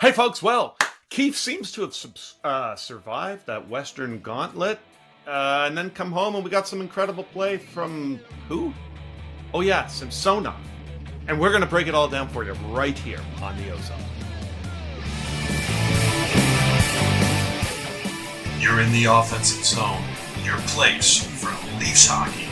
Hey, folks. Well, Keefe seems to have survived that Western gauntlet and then come home, and we got some incredible play from who? Oh, yeah, Samsonov. And we're going to break it all down for you right here on the OZone. You're in the offensive zone, your place for Leafs hockey.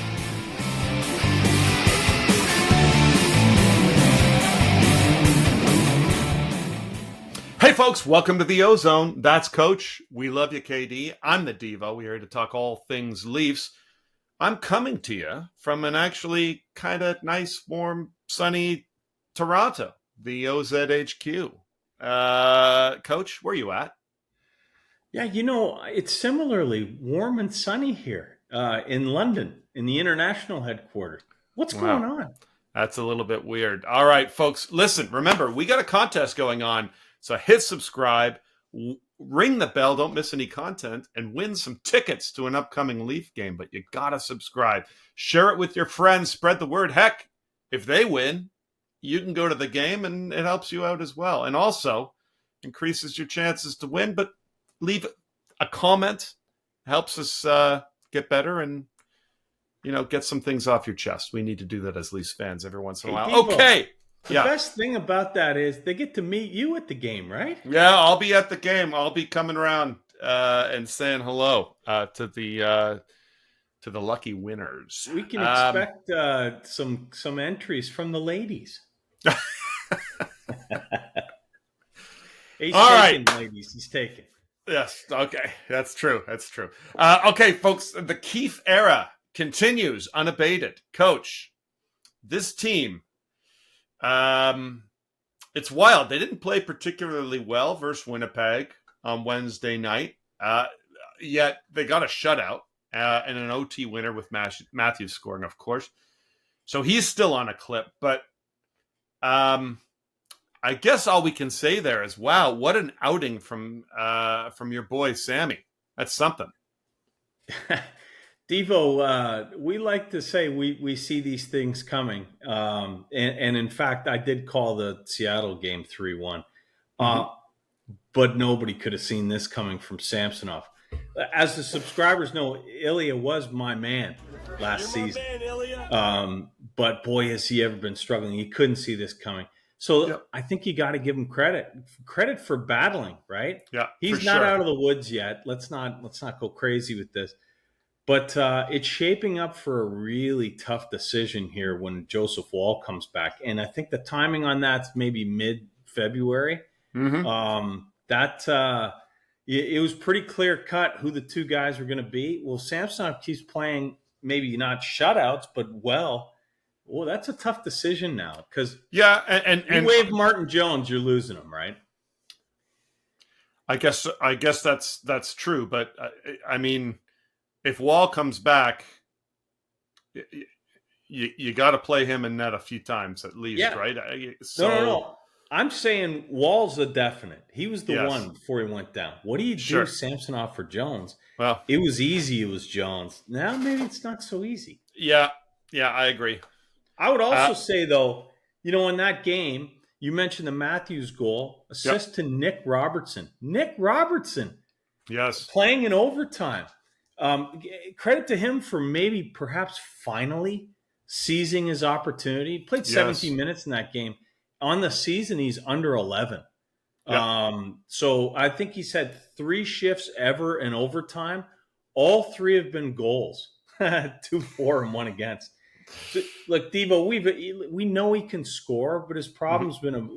Hey, folks, welcome to the OZone. That's Coach. We love you, KD. I'm the Devo. We're here to talk all things Leafs. I'm coming to you from an actually kind of nice, warm, sunny Toronto, the OZHQ. Coach, where you at? Yeah, it's similarly warm and sunny here in London, in the international headquarters. What's going on? That's a little bit weird. All right, folks, listen, remember, we got a contest going on. So hit subscribe, ring the bell, don't miss any content, and win some tickets to an upcoming Leaf game. But you got to subscribe. Share it with your friends. Spread the word. Heck, if they win, you can go to the game, and it helps you out as well. And also increases your chances to win. But leave a comment. Helps us get better and, get some things off your chest. We need to do that as Leafs fans every once in a while. Devo. Okay. The best thing about that is they get to meet you at the game, right? Yeah, I'll be at the game. I'll be coming around and saying hello to the lucky winners. We can expect some entries from the ladies. He's All taken, right, ladies. He's taken. Yes. Okay. That's true. Okay, folks. The Keefe era continues unabated. Coach, this team. It's wild. They didn't play particularly well versus Winnipeg on Wednesday night. Yet they got a shutout and an OT winner with Matthews scoring, of course. So he's still on a clip. But I guess all we can say there is, wow, what an outing from your boy Sammy. That's something. Devo, we like to say we see these things coming. And in fact, I did call the Seattle game 3-1. But nobody could have seen this coming from Samsonov. As the subscribers know, Ilya was my man last season. Man, Ilya. But boy, has he ever been struggling. He couldn't see this coming. So I think you got to give him credit for battling, right? Yeah, he's not out of the woods yet. Let's not go crazy with this. But it's shaping up for a really tough decision here when Joseph Woll comes back. And I think the timing on that's maybe mid-February. It was pretty clear cut who the two guys were going to be. Well, Samsonov keeps playing maybe not shutouts, but well, that's a tough decision now. Because and you wave Martin Jones, you're losing him, right? I guess that's true. But I mean, if Wall comes back, you got to play him in net a few times at least, right? No. I'm saying Wall's a definite. He was the one before he went down. What do you do, Samsonov for Jones? Well, it was easy. It was Jones. Now maybe it's not so easy. Yeah, I agree. I would also say, though, in that game, you mentioned the Matthews goal, assist to Nick Robertson. Nick Robertson. Yes. Playing in overtime. Credit to him for perhaps finally seizing his opportunity. He played 17 minutes in that game. On the season, he's under 11. So I think he's had 3 shifts ever in overtime. All 3 have been goals. 2 for and 1 against. So, look, Devo, we know he can score, but his problem's been,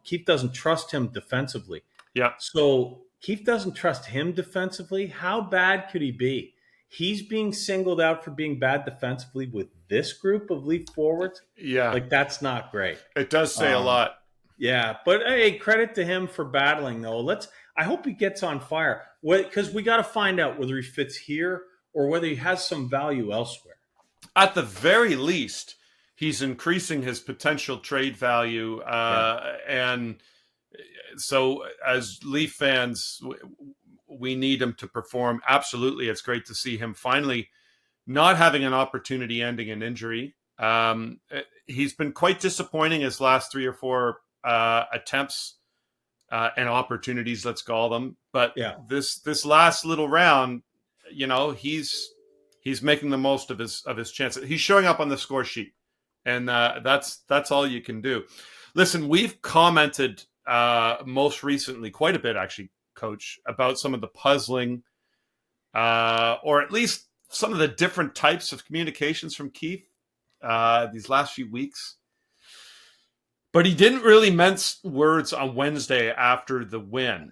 Keefe doesn't trust him defensively. Yeah. So Keefe doesn't trust him defensively. How bad could he be? He's being singled out for being bad defensively with this group of Leaf forwards. Yeah. That's not great. It does say a lot. Yeah. But hey, credit to him for battling, though. I hope he gets on fire because we got to find out whether he fits here or whether he has some value elsewhere. At the very least, he's increasing his potential trade value. And so as Leaf fans, we need him to perform. Absolutely. It's great to see him finally not having an opportunity ending in injury. He's been quite disappointing his last 3 or 4 attempts and opportunities, let's call them. But Yeah. this last little round, he's making the most of his chances. He's showing up on the score sheet, and that's all you can do. Listen, we've commented most recently quite a bit, actually, Coach, about some of the puzzling, or at least some of the different types of communications from Keefe these last few weeks. But he didn't really mince words on Wednesday after the win.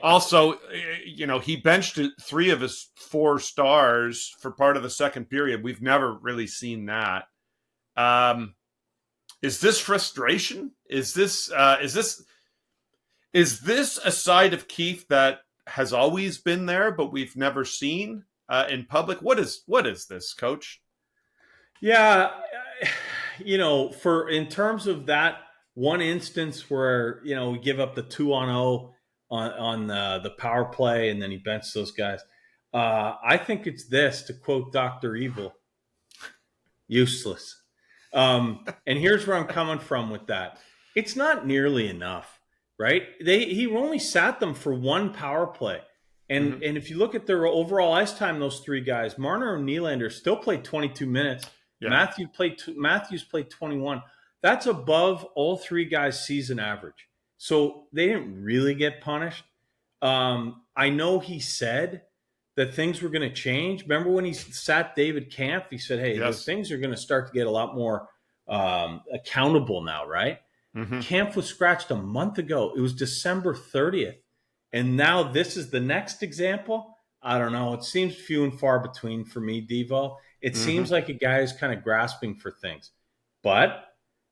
Also, he benched 3 of his 4 stars for part of the second period. We've never really seen that. Is this frustration? Is this a side of Keefe that has always been there, but we've never seen in public? What is this, Coach? Yeah, in terms of that one instance where we give up the 2-on-0 on the power play, and then he benched those guys. I think it's this, to quote Dr. Evil, useless. And here's where I'm coming from with that. It's not nearly enough, right? He only sat them for 1 power play. And if you look at their overall ice time, those 3 guys, Marner and Nylander still played 22 minutes. Yeah. Matthews played 21. That's above all 3 guys' season average. So they didn't really get punished. I know he said that things were going to change. Remember when he sat David Kampf? He said, hey, yes, things are going to start to get a lot more accountable now, right? Kampf was scratched a month ago. It was December 30th. And now this is the next example. I don't know. It seems few and far between for me, Devo. It seems like a guy is kind of grasping for things. But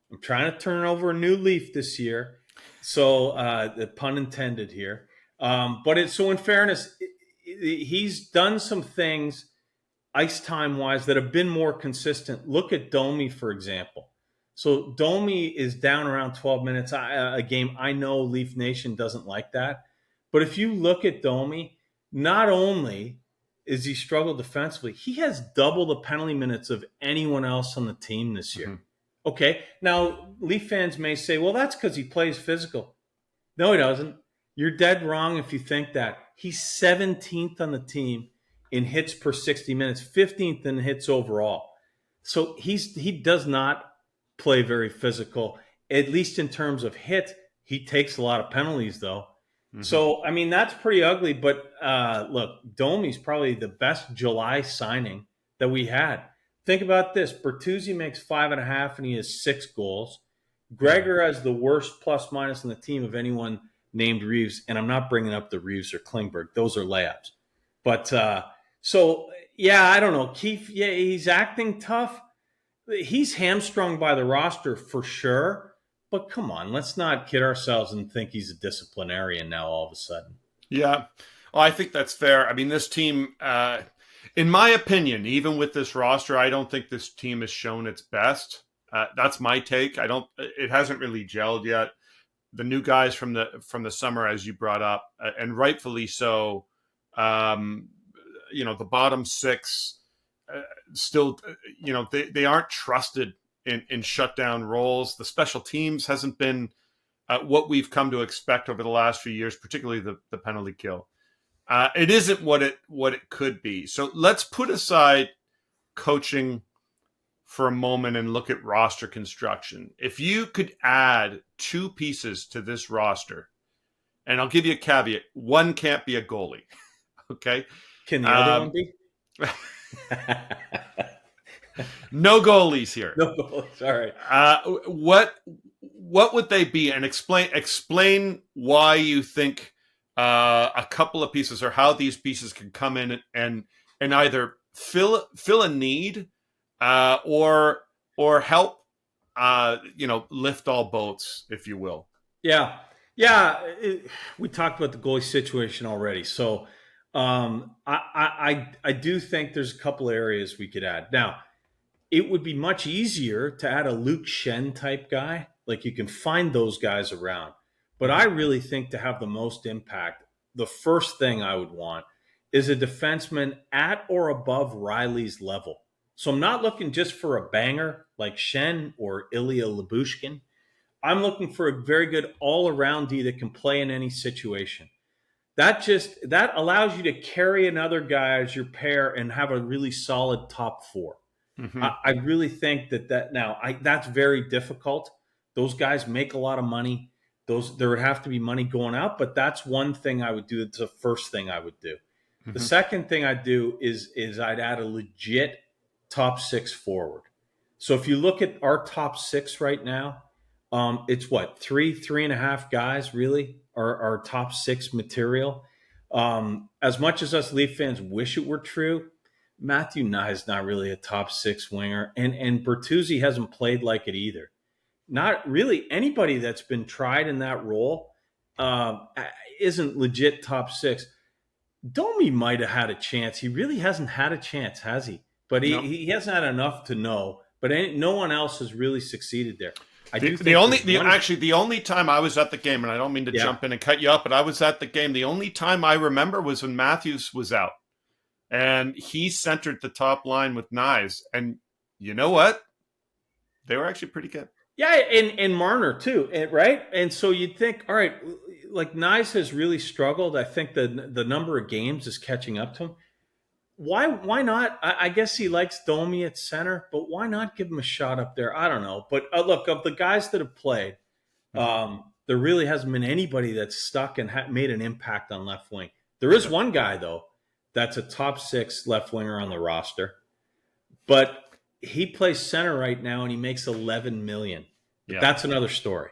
I'm trying to turn over a new leaf this year. So the pun intended here. But so in fairness, he's done some things ice time wise that have been more consistent. Look at Domi, for example. So Domi is down around 12 minutes a game. I know Leaf Nation doesn't like that. But if you look at Domi, not only is he struggled defensively, he has double the penalty minutes of anyone else on the team this year. Okay, now Leaf fans may say, well, that's because he plays physical. No, he doesn't. You're dead wrong if you think that. He's 17th on the team in hits per 60 minutes, 15th in hits overall. So he does not play very physical, at least in terms of hit. He takes a lot of penalties, though. So, I mean, that's pretty ugly. But look, Domi's probably the best July signing that we had. Think about this. Bertuzzi makes 5.5, and he has 6 goals. Gregor has the worst plus-minus on the team of anyone named Reeves. And I'm not bringing up the Reeves or Klingberg. Those are layups. But so, yeah, I don't know. Keefe, yeah, he's acting tough. He's hamstrung by the roster for sure. But come on, let's not kid ourselves and think he's a disciplinarian now all of a sudden. Yeah. Well, I think that's fair. I mean, this team, in my opinion, even with this roster, I don't think this team has shown its best. That's my take. It hasn't really gelled yet. The new guys from the summer, as you brought up, and rightfully so, the bottom 6 still, they aren't trusted in shutdown roles. The special teams hasn't been what we've come to expect over the last few years, particularly the penalty kill. It isn't what it could be. So let's put aside coaching for a moment and look at roster construction. If you could add 2 pieces to this roster, and I'll give you a caveat, one can't be a goalie. Okay? Can the other one be? No goalies here. No goalies. All right. What would they be? And explain why you think a couple of pieces, or how these pieces can come in and either fill a need or help lift all boats, if you will. Yeah. We talked about the goalie situation already. So I do think there's a couple areas we could add. Now, it would be much easier to add a Luke Shen type guy. Like, you can find those guys around. But I really think to have the most impact, the first thing I would want is a defenseman at or above Riley's level. So I'm not looking just for a banger like Shen or Ilya Lyubushkin. I'm looking for a very good all-around D that can play in any situation. That allows you to carry another guy as your pair and have a really solid top four. Mm-hmm. I really think that's very difficult. Those guys make a lot of money. There would have to be money going out, but that's one thing I would do. It's the first thing I would do. Mm-hmm. The second thing I'd do is I'd add a legit top six forward. So if you look at our top six right now, it's what, three and a half guys really are our top six material. As much as us Leaf fans wish it were true, Matthew Nye is not really a top six winger, and Bertuzzi hasn't played like it either. Not really anybody that's been tried in that role isn't legit top six. Domi might have had a chance. He really hasn't had a chance, has he? But he hasn't had enough to know. But no one else has really succeeded there. The only time I was at the game, and I don't mean to jump in and cut you up, but I was at the game. The only time I remember was when Matthews was out, and he centered the top line with Nyes. And you know what? They were actually pretty good. Yeah, and Marner too, right? And so you'd think, all right, like Nyes has really struggled. I think the number of games is catching up to him. Why not? I guess he likes Domi at center, but why not give him a shot up there? I don't know. But look, of the guys that have played, there really hasn't been anybody that's stuck and made an impact on left wing. There is one guy, though, that's a top six left winger on the roster, but he plays center right now and he makes $11 million. Yeah. That's another story.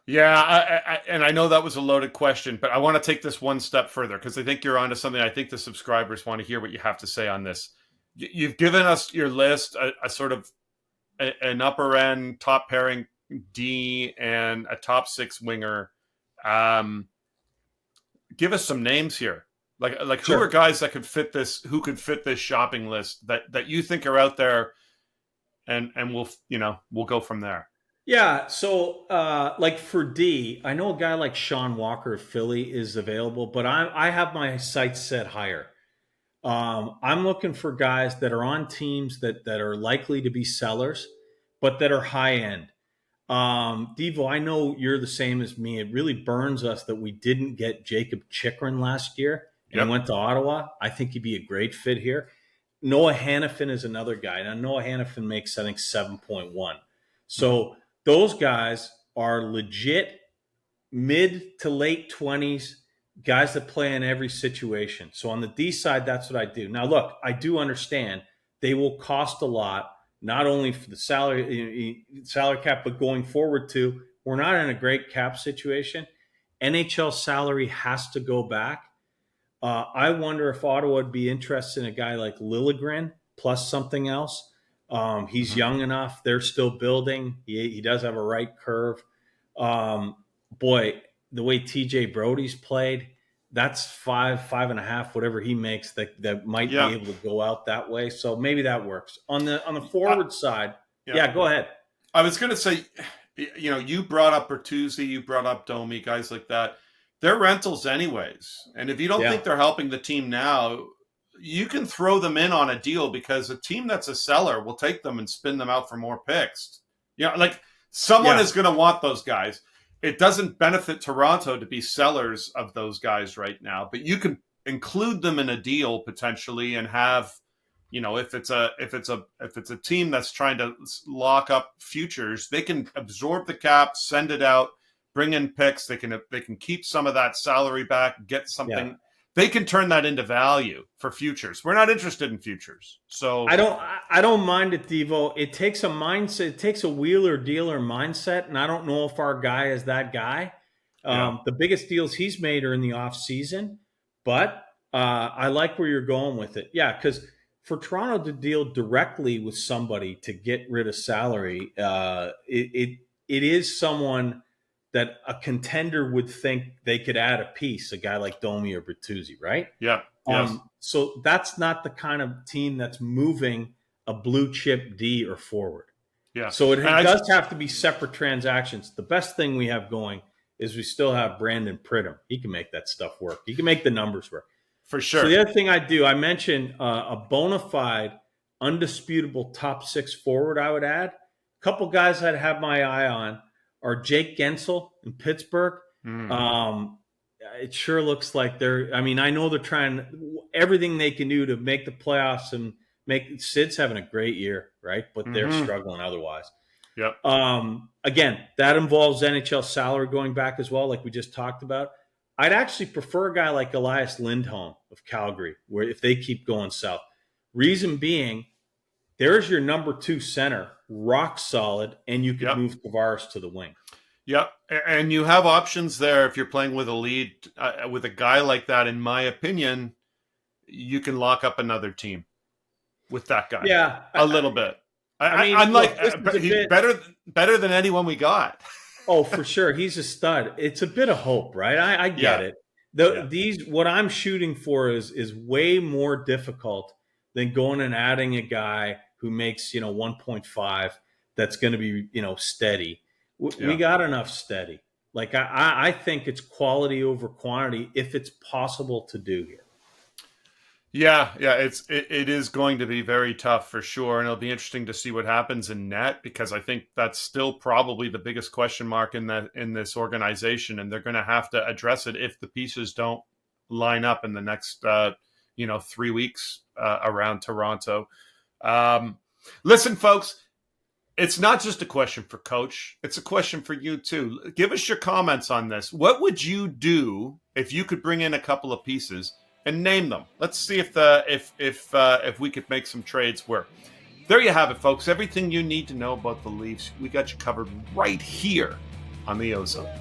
Yeah, and I know that was a loaded question, but I want to take this one step further because I think you're onto something. I think the subscribers want to hear what you have to say on this. You've given us your list, a sort of an upper end top pairing D and a top six winger. Give us some names here, like Sure. Who are guys that could fit this? Who could fit this shopping list that you think are out there, and we'll go from there. Yeah, so like for D, I know a guy like Sean Walker of Philly is available, but I have my sights set higher. I'm looking for guys that are on teams that are likely to be sellers, but that are high end. Devo, I know you're the same as me. It really burns us that we didn't get Jacob Chikrin last year and he went to Ottawa. I think he'd be a great fit here. Noah Hannafin is another guy. Now, Noah Hannafin makes, I think, 7.1. So those guys are legit mid to late 20s, guys that play in every situation. So on the D side, that's what I do. Now, look, I do understand they will cost a lot, not only for the salary cap, but going forward too. We're not in a great cap situation. NHL salary has to go back. I wonder if Ottawa would be interested in a guy like Liljegren plus something else. He's young enough. They're still building. He does have a right curve. Boy, the way TJ Brody's played, that's 5.5, whatever he makes that might be able to go out that way. So maybe that works. On the forward side, go ahead. I was going to say, you brought up Bertuzzi, you brought up Domi, guys like that. They're rentals anyways. And if you don't think they're helping the team now, you can throw them in on a deal because a team that's a seller will take them and spin them out for more picks. Someone is going to want those guys. It doesn't benefit Toronto to be sellers of those guys right now, but you can include them in a deal potentially and have, if it's a team that's trying to lock up futures, they can absorb the cap, send it out, bring in picks. They can keep some of that salary back, get something. Yeah. They can turn that into value for futures. We're not interested in futures. So I don't mind it, Devo. It takes a mindset. It takes a wheeler dealer mindset, and I don't know if our guy is that guy. The biggest deals he's made are in the off season, but I like where you're going with it. Yeah, because for Toronto to deal directly with somebody to get rid of salary, it is someone that a contender would think they could add a piece, a guy like Domi or Bertuzzi, right? Yeah. Yes. So that's not the kind of team that's moving a blue chip D or forward. Yeah. So it does have to be separate transactions. The best thing we have going is we still have Brandon Pridham. He can make that stuff work. He can make the numbers work. For sure. So the other thing I mentioned a bona fide, undisputable top six forward I would add, couple guys I'd have my eye on are Jake Gensel in Pittsburgh. It sure looks like I know they're trying everything they can do to make the playoffs and Sid's having a great year, right? But they're struggling otherwise. Yep. Again, that involves NHL salary going back as well, like we just talked about. I'd actually prefer a guy like Elias Lindholm of Calgary, where if they keep going south. Reason being, there's your number 2 center, rock solid, and you can move Tavares to the wing. Yep, and you have options there if you're playing with a lead. With a guy like that, in my opinion, you can lock up another team with that guy. Yeah, a little bit. He's better than anyone we got. Oh, for sure, he's a stud. It's a bit of hope, right? I get it. What I'm shooting for is way more difficult than going and adding a guy who makes 1.5 that's going to be steady. We got enough steady. Like I think it's quality over quantity if it's possible to do here. Yeah, it is going to be very tough for sure, and it'll be interesting to see what happens in net, because I think that's still probably the biggest question mark in this organization, and they're going to have to address it if the pieces don't line up in the next 3 weeks around Toronto. Listen, folks. It's not just a question for Coach. It's a question for you, too. Give us your comments on this. What would you do if you could bring in a couple of pieces and name them? Let's see if we could make some trades work. There you have it, folks. Everything you need to know about the Leafs, we got you covered right here on the OZone.